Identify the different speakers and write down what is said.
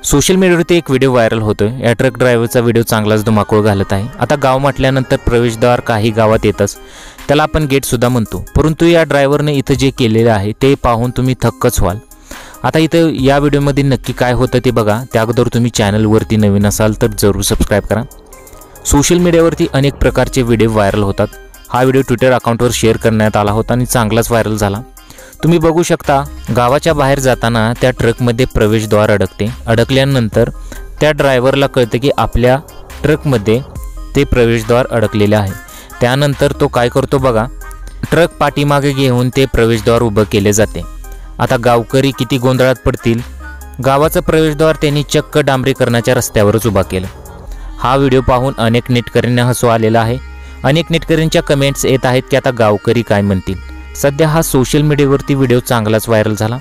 Speaker 1: Social मीडियावरती एक video viral होतोय। या ट्रक ड्रायव्हरचा व्हिडिओ चांगलाच धुमाकूळ घालत आहे। आता गाव म्हटल्यानंतर प्रवेशद्वार काही गावात येतच, त्याला आपण गेट सुद्धा म्हणतो, परंतु या ड्रायव्हरने इथं जे केलेले आहे ते पाहून तुम्ही थक्कच व्हाल। आता इथं या व्हिडिओमध्ये नक्की काय होतं ते बघा। त्या अगोदर तुम्ही चॅनलवरती नवीन असाल तर जरूर सबस्क्राइब करा। सोशल मीडियावरती अनेक प्रकारचे व्हिडिओ व्हायरल होतात। हा व्हिडिओ ट्विटर अकाउंटवर शेअर करण्यात आला होता आणि चांगलाच व्हायरल झाला। तुम्ही बघू शकता, गावाच्या बाहेर जाताना त्या ट्रकमध्ये प्रवेशद्वार अडकल्यानंतर त्या ड्रायव्हरला कळतं की आपल्या ट्रकमध्ये ते प्रवेशद्वार अडकलेले आहे। त्यानंतर तो काय करतो बघा, ट्रक पाठीमागे घेऊन ते प्रवेशद्वार उभं केले जाते। आता गावकरी किती गोंधळात पडतील। गावाचं प्रवेशद्वार त्यांनी चक्क डांबरीकरणाच्या रस्त्यावरच उभा केलं। हा व्हिडिओ पाहून अनेक नेटकऱ्यांना हसू आलेला आहे। अनेक नेटकऱ्यांच्या कमेंट्स येत आहेत की आता गावकरी काय म्हणतील। सध्या हा सोशल मीडियावरती व्हिडिओ चांगलाच व्हायरल झाला।